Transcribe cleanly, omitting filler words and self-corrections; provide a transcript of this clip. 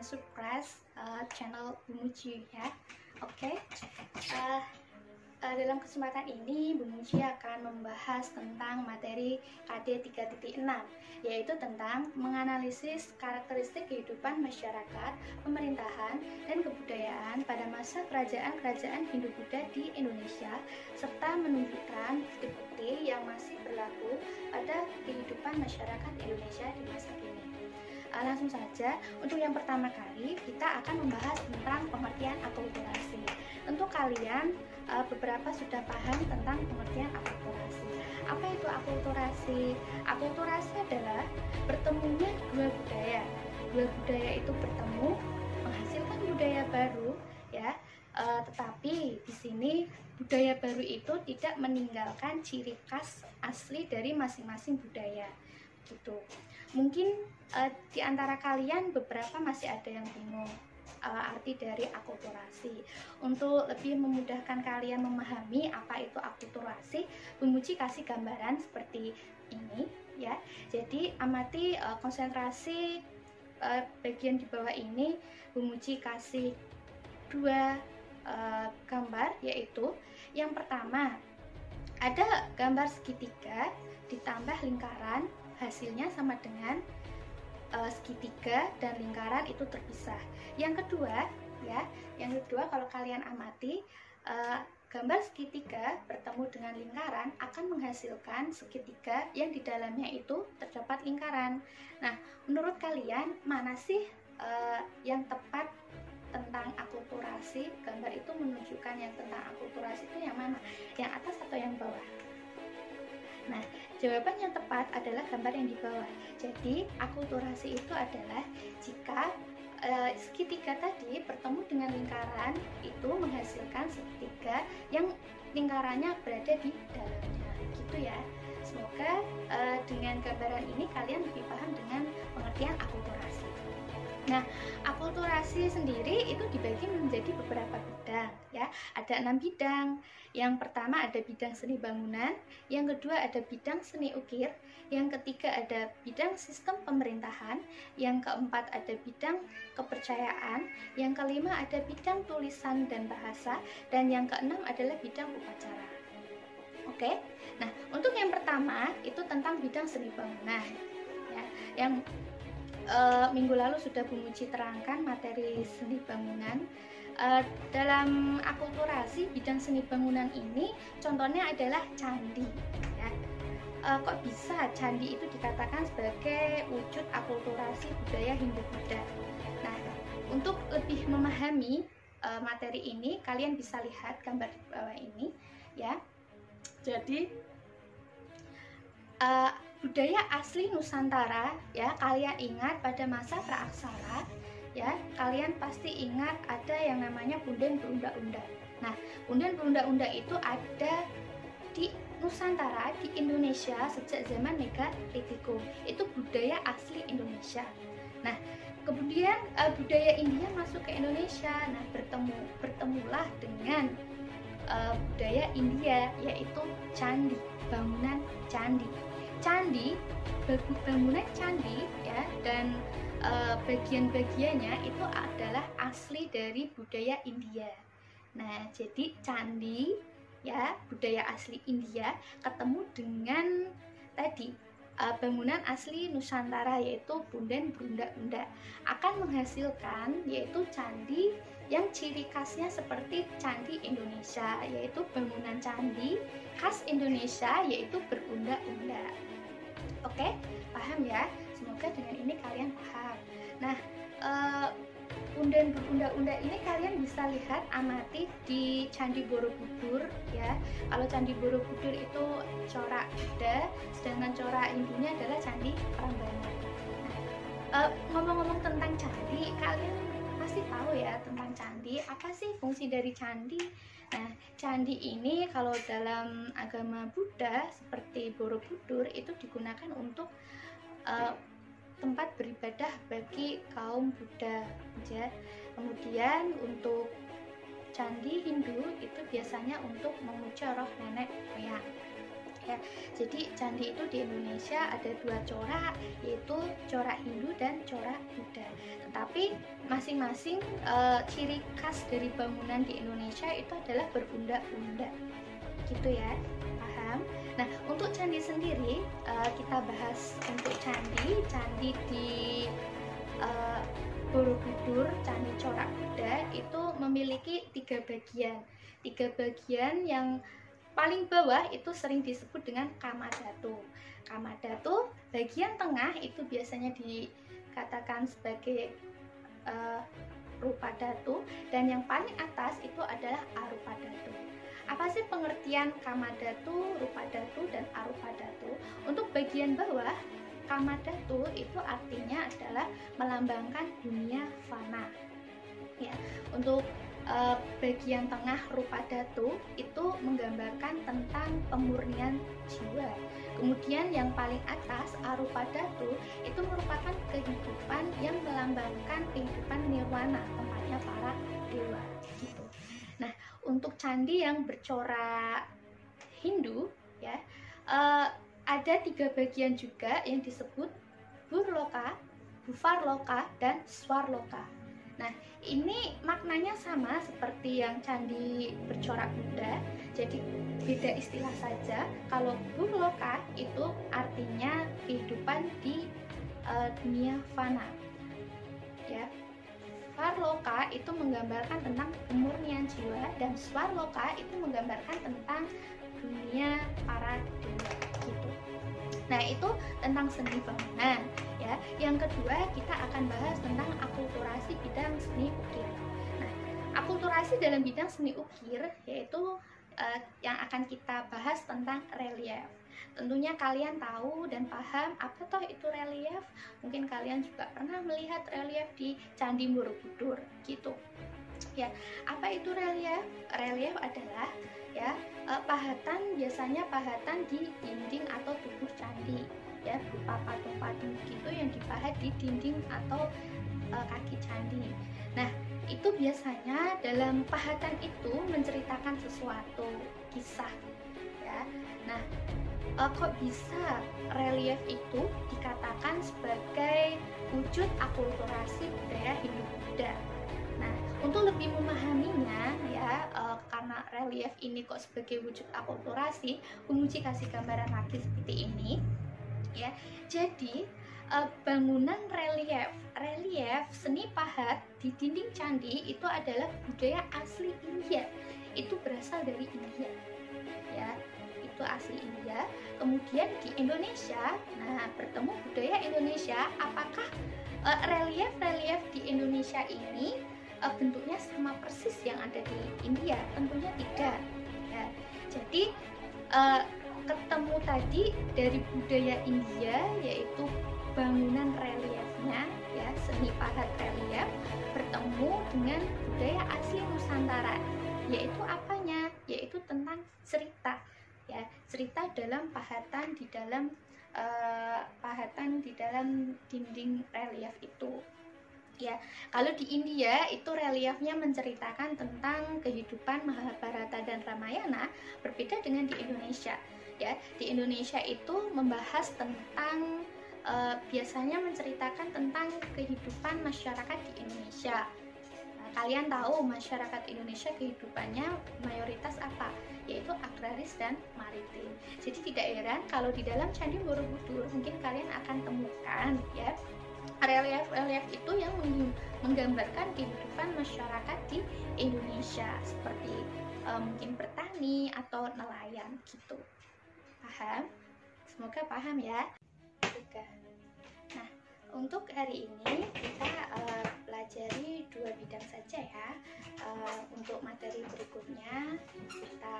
subscribe channel Bu Muji ya. Oke. Dalam kesempatan ini Bu Muji akan membahas tentang materi KD 3.6, yaitu tentang menganalisis karakteristik kehidupan masyarakat, pemerintahan, dan kebudayaan pada masa kerajaan-kerajaan Hindu-Buddha di Indonesia, serta menunjukkan bukti-bukti yang masih berlaku pada kehidupan masyarakat Indonesia di masa kini. Langsung saja, untuk yang pertama kali kita akan membahas tentang pengertian akulturasi. Tentu kalian beberapa sudah paham tentang pengertian akulturasi. Apa itu akulturasi? Akulturasi adalah bertemunya dua budaya. Dua budaya itu bertemu menghasilkan budaya baru, ya. Tetapi di sini budaya baru itu tidak meninggalkan ciri khas asli dari masing-masing budaya. Gitu. Mungkin di antara kalian beberapa masih ada yang bingung arti dari akulturasi. Untuk lebih memudahkan kalian memahami apa itu akulturasi, Bu Muji kasih gambaran seperti ini ya. Jadi amati konsentrasi bagian di bawah ini. Bu Muji kasih dua gambar, yaitu yang pertama ada gambar segitiga ditambah lingkaran, hasilnya sama dengan segitiga dan lingkaran itu terpisah. Yang kedua ya, yang kedua kalau kalian amati gambar segitiga bertemu dengan lingkaran akan menghasilkan segitiga yang di dalamnya itu terdapat lingkaran. Nah, menurut kalian mana sih yang tepat tentang akulturasi? Gambar itu menunjukkan yang tentang akulturasi itu yang mana? Yang atas atau yang bawah? Nah, jawaban yang tepat adalah gambar yang di bawah. Jadi, akulturasi itu adalah jika segitiga tadi bertemu dengan lingkaran itu menghasilkan segitiga yang lingkarannya berada di dalamnya. Gitu ya. Semoga dengan gambaran ini kalian lebih paham dengan pengertian akulturasi. Nah, akulturasi sendiri itu dibagi menjadi beberapa bidang ya. Ada 6 bidang. Yang pertama ada bidang seni bangunan, yang kedua ada bidang seni ukir, yang ketiga ada bidang sistem pemerintahan, yang keempat ada bidang kepercayaan, yang kelima ada bidang tulisan dan bahasa, dan yang keenam adalah bidang upacara. Oke. Nah, untuk yang pertama itu tentang bidang seni bangunan ya. Yang minggu lalu sudah Bu Muji terangkan materi seni bangunan. Dalam akulturasi bidang seni bangunan ini contohnya adalah candi ya. Kok bisa candi itu dikatakan sebagai wujud akulturasi budaya Hindu-Buddha? Nah, untuk lebih memahami materi ini kalian bisa lihat gambar di bawah ini ya. Jadi budaya asli Nusantara ya, kalian ingat pada masa praaksara ya, kalian pasti ingat ada yang namanya punden berunda-unda. Nah, punden berunda-unda itu ada di Nusantara, di Indonesia sejak zaman Megalitikum. Itu budaya asli Indonesia. Nah, kemudian budaya India masuk ke Indonesia. Nah, bertemulah dengan budaya India, yaitu candi, bangunan candi. Candi, bangunan candi ya, dan bagian-bagiannya itu adalah asli dari budaya India. Nah, jadi candi ya, budaya asli India ketemu dengan tadi bangunan asli Nusantara, yaitu punden berunda-unda, akan menghasilkan yaitu candi yang ciri khasnya seperti candi Indonesia, yaitu bangunan candi khas Indonesia yaitu berunda-unda. Oke, paham ya? Semoga dengan ini kalian paham. Nah, punden berunda-unda ini kalian bisa lihat, amati di Candi Borobudur ya. Kalau Candi Borobudur itu corak Buddha, sedangkan corak Hindunya adalah Candi Prambanan. Nah, ngomong-ngomong tentang candi, kalian pasti tahu ya tentang candi. Apa sih fungsi dari candi? Nah, candi ini kalau dalam agama Buddha seperti Borobudur itu digunakan untuk tempat beribadah bagi kaum Buddha ya. Kemudian untuk candi Hindu itu biasanya untuk memuja roh nenek moyang ya. Jadi candi itu di Indonesia ada dua corak, yaitu corak Hindu dan corak Buddha. Tetapi masing-masing ciri khas dari bangunan di Indonesia itu adalah berundak-undak, gitu ya, paham? Nah, untuk candi sendiri kita bahas untuk candi di Borobudur, candi corak Buddha itu memiliki tiga bagian yang paling bawah itu sering disebut dengan Kamadhatu. Kamadhatu bagian tengah itu biasanya dikatakan sebagai Rupadatu, dan yang paling atas itu adalah Arupadatu. Apa sih pengertian Kamadhatu, Rupadatu, dan Arupadatu? Untuk bagian bawah, Kamadhatu itu artinya adalah melambangkan dunia fana. Ya, untuk bagian tengah Rupadatu itu menggambarkan tentang pemurnian jiwa. Kemudian yang paling atas Arupadatu itu merupakan kehidupan yang melambangkan kehidupan nirwana, tempatnya para dewa, gitu. Nah, untuk candi yang bercorak Hindu ya, ada tiga bagian juga yang disebut Burloka, Buvarloka, dan Swarloka. Nah, ini maknanya sama seperti yang candi bercorak Buddha, jadi beda istilah saja. Kalau Burloka itu artinya kehidupan di dunia fana, ya. Swarloka itu menggambarkan tentang pemurnian jiwa, dan Swarloka itu menggambarkan tentang dunia para dewa, gitu. Nah, itu tentang seni bangunan ya. Yang kedua, kita akan bahas tentang akulturasi bidang seni ukir. Nah, akulturasi dalam bidang seni ukir yaitu yang akan kita bahas tentang relief. Tentunya kalian tahu dan paham apa toh itu relief. Mungkin kalian juga pernah melihat relief di Candi Borobudur, gitu. Ya, apa itu relief? Relief adalah ya pahatan, biasanya pahatan di dinding atau tubuh candi ya, berupa patung-patung gitu yang dipahat di dinding atau kaki candi. Nah, itu biasanya dalam pahatan itu menceritakan sesuatu kisah ya. Nah, kok bisa relief itu dikatakan sebagai wujud akulturasi budaya Hindu-Buddha? Nah, untuk lebih memahaminya ya, karena relief ini kok sebagai wujud akulturasi, Umuji kasih gambaran lagi seperti ini ya. Jadi bangunan relief seni pahat di dinding candi itu adalah budaya asli India. Itu berasal dari India ya, itu asli India. Kemudian di Indonesia, nah bertemu budaya Indonesia. Apakah relief di Indonesia ini bentuknya sama persis yang ada di India? Tentunya tidak ya. Jadi ketemu tadi dari budaya India, yaitu bangunan reliefnya ya, seni pahat relief, bertemu dengan budaya asli Nusantara, yaitu apanya? Yaitu tentang cerita ya, cerita dalam pahatan di dalam dinding relief itu ya. Kalau di India itu reliefnya menceritakan tentang kehidupan Mahabharata dan Ramayana, berbeda dengan di Indonesia ya. Di Indonesia itu membahas tentang biasanya menceritakan tentang kehidupan masyarakat di Indonesia. Nah, kalian tahu masyarakat Indonesia kehidupannya mayoritas apa? Yaitu agraris dan maritim. Jadi tidak heran kalau di dalam Candi Borobudur mungkin kalian akan temukan ya relief itu yang menggambarkan kehidupan masyarakat di Indonesia, seperti mungkin bertani atau nelayan gitu. Paham? Semoga paham ya. Nah, untuk hari ini kita pelajari 2 bidang saja ya. Untuk materi berikutnya kita